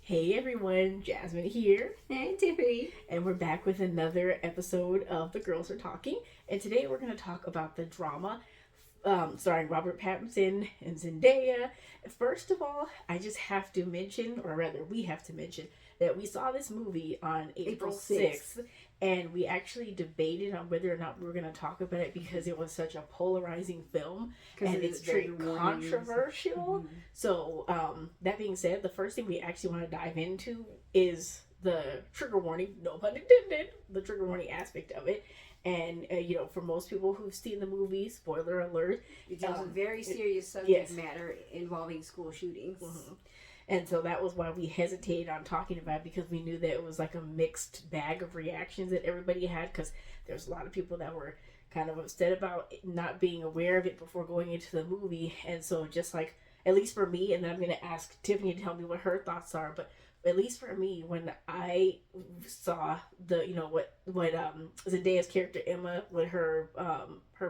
Hey everyone, Jasmine here. Hey, Tiffany. And we're back with another episode of The Girls Are Talking. And today we're going to talk about the drama starring Robert Pattinson and Zendaya. First of all, I just have to mention, or rather, we have to mention, that we saw this movie on April 6th. And we actually debated on whether or not we were going to talk about it because it was such a polarizing film and it's very controversial. Mm-hmm. So, that being said, the first thing we actually want to dive into is the trigger warning, no pun intended, the trigger warning aspect of it. And, for most people who've seen the movie, spoiler alert. It was a very serious subject matter involving school shootings. Mm-hmm. And so that was why we hesitated on talking about it, because we knew that it was like a mixed bag of reactions that everybody had, because there's a lot of people that were kind of upset about not being aware of it before going into the movie. And so just like, at least for me, and then I'm going to ask Tiffany to tell me what her thoughts are, but at least for me, when I saw the, what Zendaya's character Emma, what her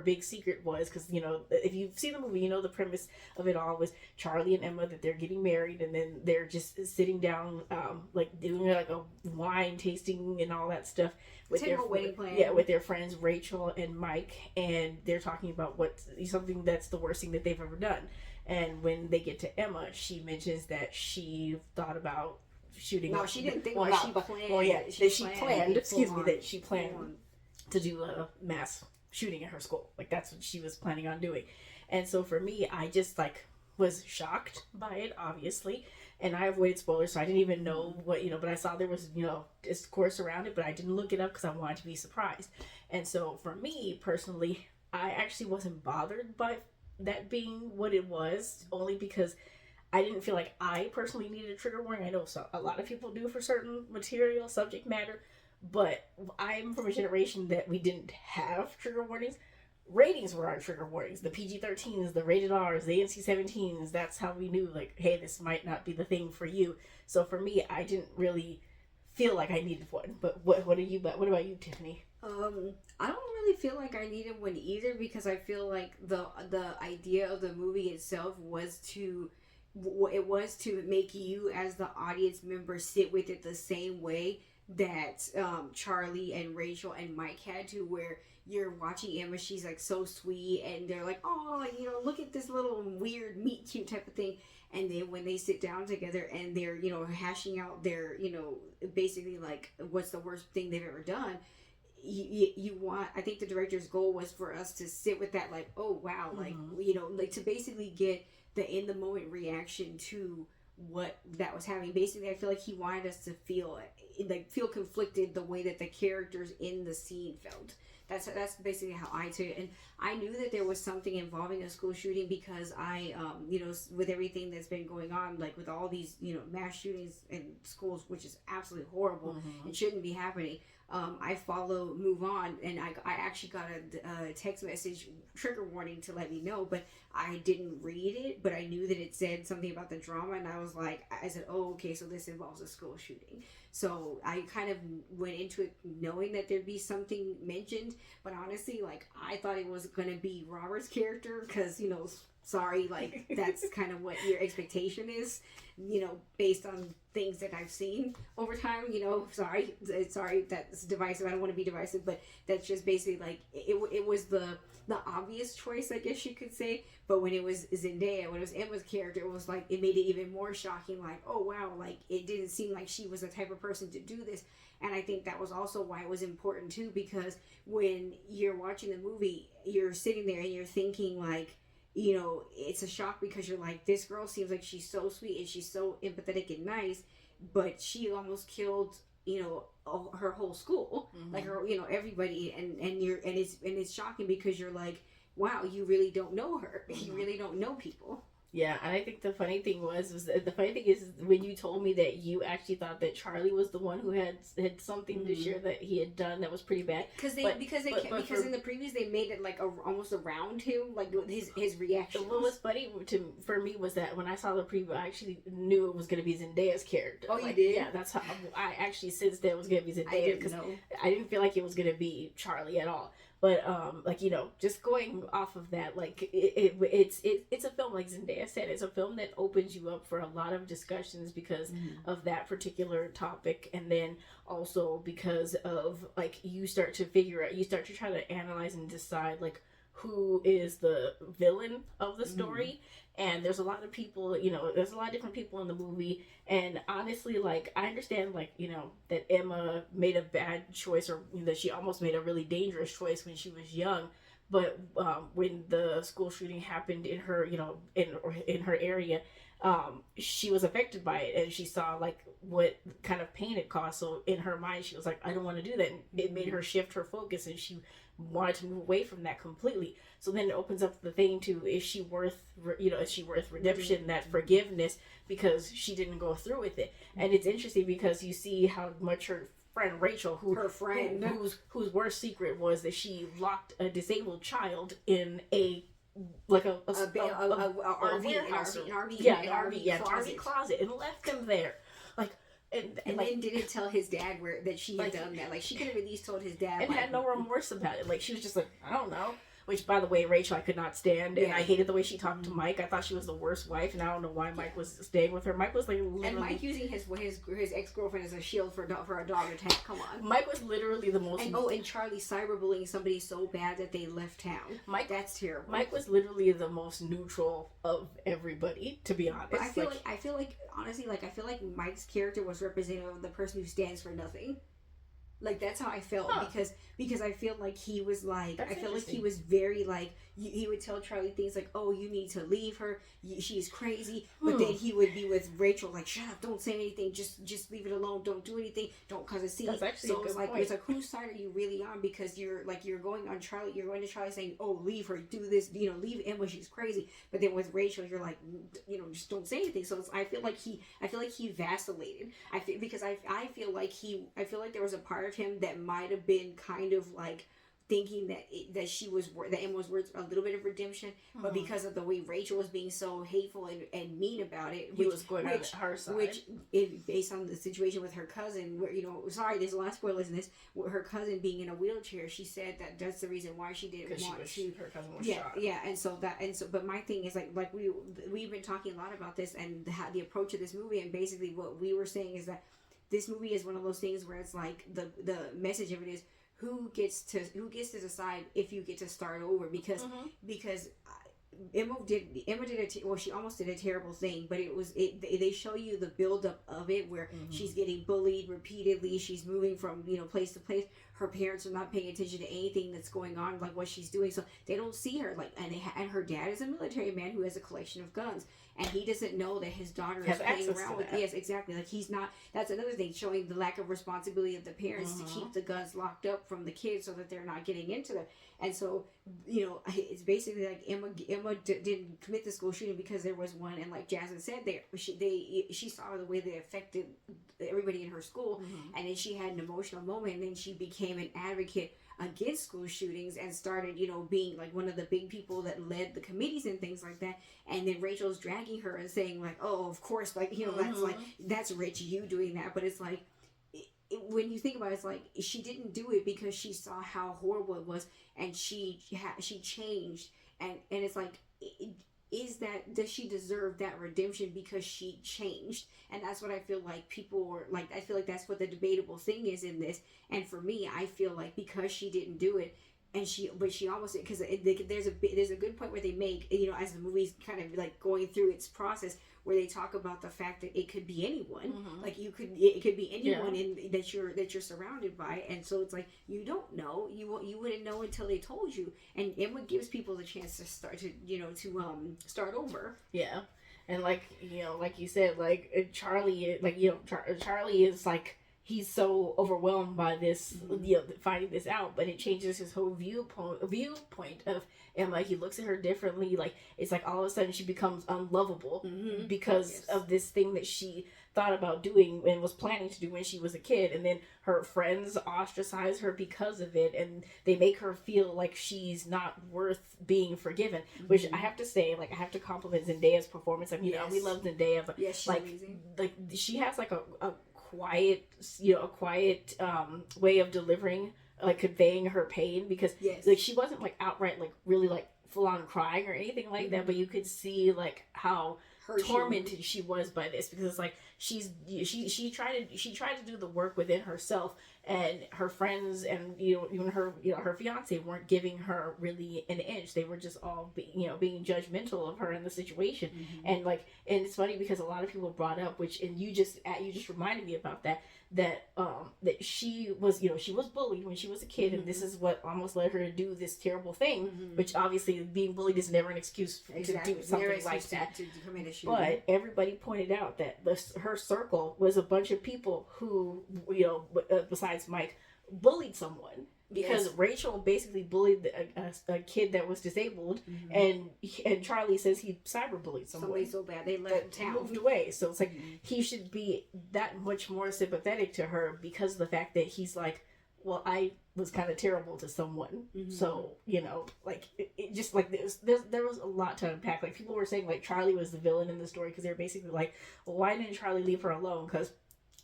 big secret was, because if you've seen the movie, the premise of it all was Charlie and Emma, that they're getting married, and then they're just sitting down, like doing like a wine tasting and all that stuff with with their friends Rachel and Mike, and they're talking about something that's the worst thing that they've ever done. And when they get to Emma, she mentions that she thought about shooting. No, she didn't think about. She planned. Well, yeah, she planned. Excuse me, that she planned to do a mass shooting at her school. Like that's what she was planning on doing. And so for me, I just was shocked by it, obviously, and I avoided spoilers, so I didn't even know what But I saw there was discourse around it, but I didn't look it up because I wanted to be surprised. And so for me personally, I actually wasn't bothered by that being what it was, only because I didn't feel like I personally needed a trigger warning. I know a lot of people do for certain material, subject matter, but I'm from a generation that we didn't have trigger warnings. Ratings were our trigger warnings. The PG-13s, the rated Rs, the NC-17s, that's how we knew, hey, this might not be the thing for you. So for me, I didn't really feel like I needed one. But what about you, Tiffany? I don't really feel like I needed one either, because I feel like the idea of the movie itself was to make you as the audience member sit with it the same way that Charlie and Rachel and Mike had to, where you're watching Emma, she's like so sweet, and they're like, oh, look at this little weird meet cute type of thing. And then when they sit down together and they're hashing out their basically like what's the worst thing they've ever done, you want, I think the director's goal was for us to sit with that, like, oh wow, mm-hmm. To basically get the in the moment reaction to what that was happening. Basically, I feel like he wanted us to feel conflicted the way that the characters in the scene felt. That's basically how I took it. And I knew that there was something involving a school shooting, because I with everything that's been going on, like with all these mass shootings in schools, which is absolutely horrible, mm-hmm. and shouldn't be happening. I follow Move On, and I actually got a text message trigger warning to let me know, but I didn't read it, but I knew that it said something about the drama, and I said, oh, okay, so this involves a school shooting. So I kind of went into it knowing that there'd be something mentioned, but honestly, I thought it was going to be Robert's character, because, sorry, that's kind of what your expectation is, based on things that I've seen over time, sorry, that's divisive. I don't want to be divisive, but that's just basically it was the obvious choice, I guess you could say. But when it was Zendaya, when it was Emma's character, it was it made it even more shocking. Oh wow, it didn't seem like she was the type of person to do this. And I think that was also why it was important too, because when you're watching the movie, you're sitting there and you're thinking it's a shock, because you're like, this girl seems like she's so sweet and she's so empathetic and nice, but she almost killed her whole school, mm-hmm. Everybody, and it's shocking, because you're like, wow, you really don't know her. Mm-hmm. You really don't know people. Yeah, and I think the funny thing is when you told me that you actually thought that Charlie was the one who had something mm-hmm. to share that he had done that was pretty bad. Because in the previews they made it almost around him, his reaction. What was funny for me was that when I saw the preview, I actually knew it was going to be Zendaya's character. Oh, you did? Yeah, that's how I actually sensed that it was going to be Zendaya, because I didn't feel like it was going to be Charlie at all. But like, you know, just going off of that, like it's a film, like Zendaya said, it's a film that opens you up for a lot of discussions because of that particular topic, and then also because of like you start to figure out, you start to try to analyze and decide like who is the villain of the story. And there's a lot of people, you know, there's a lot of different people in the movie. And honestly, like, I understand, like, you know, that Emma made a bad choice, or you know, that she almost made a really dangerous choice when she was young. But when the school shooting happened in her, you know, in her area, she was affected by it, and she saw like what kind of pain it caused. So in her mind, she was like, I don't want to do that. And it made her shift her focus, and she wanted to move away from that completely. So then it opens up the thing to, is she worth, you know, is she worth redemption, that forgiveness, because she didn't go through with it. And it's interesting because you see how much her friend Rachel, whose worst secret was that she locked a disabled child in a RV closet and left him there, like. And like, then didn't tell his dad that she had done that. Like, she could have at least told his dad. And like, had no remorse about it. Like, she was just like, I don't know. Which, by the way, Rachel I could not stand. And I hated the way she talked to Mike. I thought she was the worst wife. And I don't know why Mike was staying with her. Mike was like literally... And Mike using his ex-girlfriend as a shield for a dog attack. Come on. Mike was literally the most... And Charlie cyberbullying somebody so bad that they left town. Mike, that's terrible. Mike was literally the most neutral of everybody, to be honest. But I feel like honestly, like, I feel like Mike's character was representative of the person who stands for nothing. Like, that's how I felt, because I feel like he was like, I feel like he was very like, he would tell Charlie things like, oh, you need to leave her, she's crazy, but then he would be with Rachel like, shut up, don't say anything, just leave it alone, don't do anything, don't cause a scene. That's actually so a good point. It's like, whose side are you really on? Because you're going on Charlie, you're going to Charlie saying, oh, leave her, do this, you know, leave Emma, she's crazy, but then with Rachel you're like, you know, just don't say anything. So I feel like he vacillated. I feel like there was a part of him that might have been kind of like thinking that Emma was worth a little bit of redemption, but because of the way Rachel was being so hateful and mean about it, he was going on her side. Which, based on the situation with her cousin, where, you know, sorry, there's a lot of spoilers in this. With her cousin being in a wheelchair, she said that's the reason why she didn't want to. Her cousin was shot. Yeah, but my thing is like we've been talking a lot about this and the approach of this movie, and basically what we were saying is that this movie is one of those things where it's like the message of it is, who gets to decide if you get to start over, because Emma she almost did a terrible thing, but they show you the buildup of it, where she's getting bullied repeatedly, she's moving from, you know, place to place, her parents are not paying attention to anything that's going on, like what she's doing, so they don't see her, like, and her dad is a military man who has a collection of guns, and he doesn't know that his daughter is playing around with. Yes, exactly. Like, he's not. That's another thing, showing the lack of responsibility of the parents to keep the guns locked up from the kids so that they're not getting into them. And so, you know, it's basically like Emma didn't commit the school shooting because there was one, and like Jasmine said, she saw the way they affected everybody in her school, and then she had an emotional moment, and then she became an advocate against school shootings and started, you know, being like one of the big people that led the committees and things like that. And then Rachel's dragging her and saying like, oh, of course, like, you know, that's Rich, you doing that. But it's like, when you think about it, it's like, she didn't do it because she saw how horrible it was, and she changed, and it's like, does she deserve that redemption because she changed? And that's what I feel like people were like, I feel like that's what the debatable thing is in this. And for me, I feel like because she didn't do it, and she almost, because there's a good point where they make, you know, as the movie's kind of like going through its process, where they talk about the fact that it could be anyone, like it could be anyone that you're surrounded by, and so it's like, you don't know, you wouldn't know until they told you, and Emma gives people the chance to start over. Yeah, and like, you know, like you said, like Charlie, like, you know, Charlie is like, he's so overwhelmed by this, you know, finding this out, but it changes his whole viewpoint of Emma. He looks at her differently. Like, it's like all of a sudden she becomes unlovable because of this thing that she thought about doing and was planning to do when she was a kid, and then her friends ostracize her because of it, and they make her feel like she's not worth being forgiven. Which I have to say, like, I have to compliment Zendaya's performance. I mean, we love Zendaya, but she's amazing. Like, she has like a quiet way of delivering like conveying her pain, because Yes. like she wasn't like outright like really like full on crying or anything like that, but you could see like how tormented she was by this, because it's like she tried to do the work within herself, and her friends and even her her fiance weren't giving her really an inch. They were just all being judgmental of her in the situation. And it's funny because a lot of people brought up, which, and you just reminded me about that she was she was bullied when she was a kid, and this is what almost led her to do this terrible thing, which obviously being bullied is never an excuse to do something like that. To commit a shooting. But everybody pointed out that her circle was a bunch of people who besides Mike bullied someone, because Rachel basically bullied a kid that was disabled, and Charlie says he cyberbullied someone. Somebody so bad they left town, moved away. So it's like he should be that much more sympathetic to her, because of the fact that he's like, well, I was kind of terrible to someone. So like it just like there was a lot to unpack. Like people were saying like Charlie was the villain in the story, because they're basically like, well, why didn't Charlie leave her alone? Because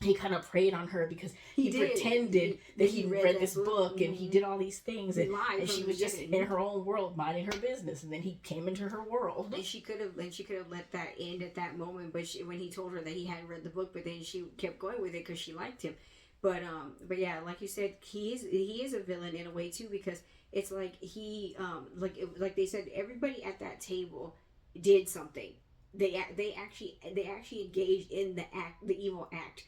he kind of preyed on her, because he pretended that he read this book and he did all these things, and she was just in her own world minding her business, and then he came into her world. And she could have let that end at that moment, but when he told her that he hadn't read the book, but then she kept going with it because she liked him. But yeah, like you said, he is a villain in a way too, because it's like he like they said, everybody at that table did something. They actually engaged in the evil act.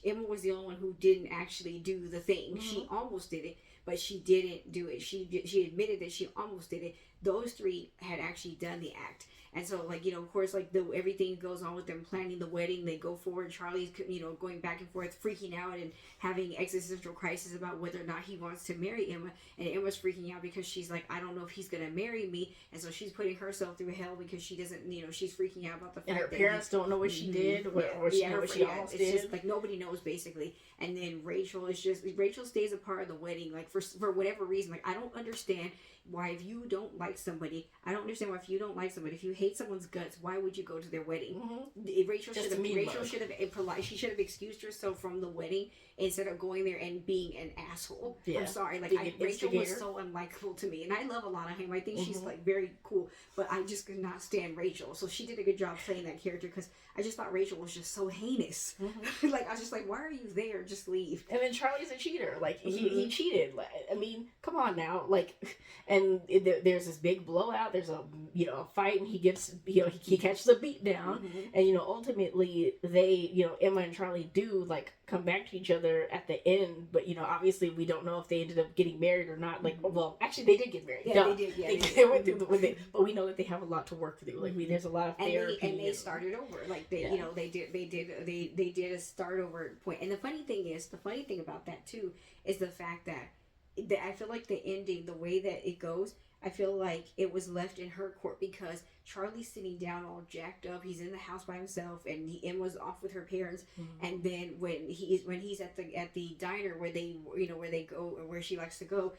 Emma was the only one who didn't actually do the thing. She almost did it, but she didn't do it. She admitted that she almost did it. Those three had actually done the act. And so, like, of course, like, everything goes on with them planning the wedding. They go forward. Charlie's, going back and forth, freaking out and having existential crisis about whether or not he wants to marry Emma. And Emma's freaking out because she's like, I don't know if he's going to marry me. And so she's putting herself through hell because she doesn't, she's freaking out about the fact that... And her parents don't know what she did, or she almost did. Just, like, nobody knows, basically. And then Rachel stays a part of the wedding, like, for whatever reason. Like, I don't understand why, if you don't like somebody, if you hate someone's guts, why would you go to their wedding? Rachel should have excused herself from the wedding instead of going there and being an asshole. Yeah. I'm sorry, Rachel was so unlikable to me, and I love a lot of him. I think she's like very cool, but I just could not stand Rachel. So she did a good job playing that character, because I just thought Rachel was just so heinous. Like, I was just like, why are you there? Just leave. And then Charlie's a cheater. Like, he cheated. Like, I mean, come on now. Like, and there's this big blowout. There's a fight, and he gets he catches a beat down, and ultimately they Emma and Charlie do like come back to each other at the end, but obviously we don't know if they ended up getting married or not. Like, well, actually they did get married. Yeah, they did. Yeah, they went through but we know that they have a lot to work through. Like, there's a lot of therapy, and they started over. Like, they they did a start over point. And the funny thing about that too is the fact that I feel like the ending, the way that it goes, I feel like it was left in her court, because Charlie's sitting down all jacked up. He's in the house by himself, and Emma's off with her parents. And then when he's at the diner where they go, or where she likes to go,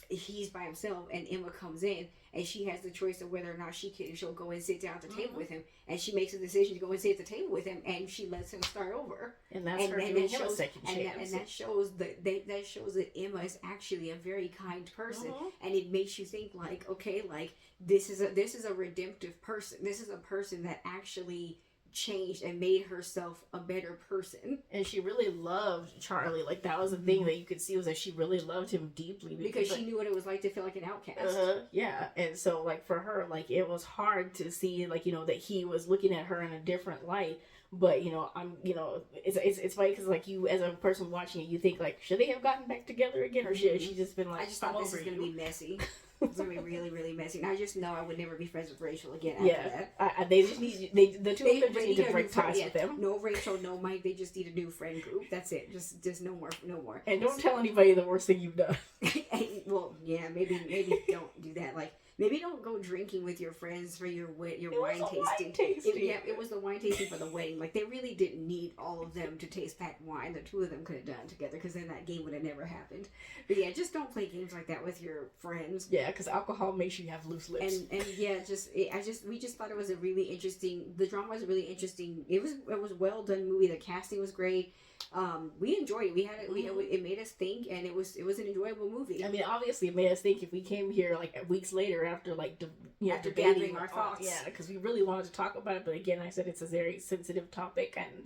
he's by himself, and Emma comes in, and she has the choice of whether or not she'll go and sit down at the table with him, and she makes a decision to go and sit at the table with him, and she lets him start over. And that's her giving him a second chance. And that shows that Emma is actually a very kind person, and it makes you think like, okay, like this is a redemptive person. This is a person that actually changed and made herself a better person. And she really loved Charlie. Like, that was the thing that you could see, was that she really loved him deeply, because she knew what it was like to feel like an outcast. Yeah. And so, like, for her, like, it was hard to see, like, that he was looking at her in a different light. But it's funny, because like, you as a person watching it, you think like, should they have gotten back together again, or should she just been like, I just thought this is gonna be messy. It's gonna be really, really messy. And I just know I would never be friends with Rachel again after that. They just need the two of them just need to break ties with them. No Rachel, no Mike. They just need a new friend group. That's it. Just no more. And don't tell anybody the worst thing you've done. Well, yeah, maybe don't do that. Like, Maybe don't go drinking with your friends for your wine tasting. It was the wine tasting for the wedding. Like, they really didn't need all of them to taste packed wine. The two of them could have done together, because then that game would have never happened. But yeah, just don't play games like that with your friends. Yeah, because alcohol makes you have loose lips. And yeah, we just thought it was a really interesting. The drama was really interesting. It was well done movie. The casting was great. We enjoyed it. It made us think, and it was an enjoyable movie. I mean, obviously, it made us think. If we came here like weeks later after after debating our thoughts, yeah, because we really wanted to talk about it. But again, I said it's a very sensitive topic and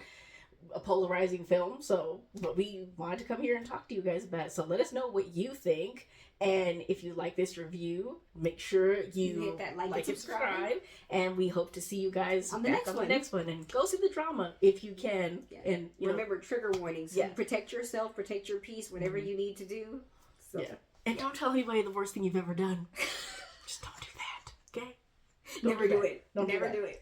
a polarizing film. But we wanted to come here and talk to you guys about it. So let us know what you think. And if you like this review, make sure you hit that like and subscribe. And we hope to see you guys on the next one. And go see the drama if you can. Yeah. And remember, trigger warnings. Yeah. Protect yourself, protect your peace, whatever you need to do. So. Yeah. And don't tell anybody the worst thing you've ever done. Just don't do that. Okay? Never do it. Don't Never do it.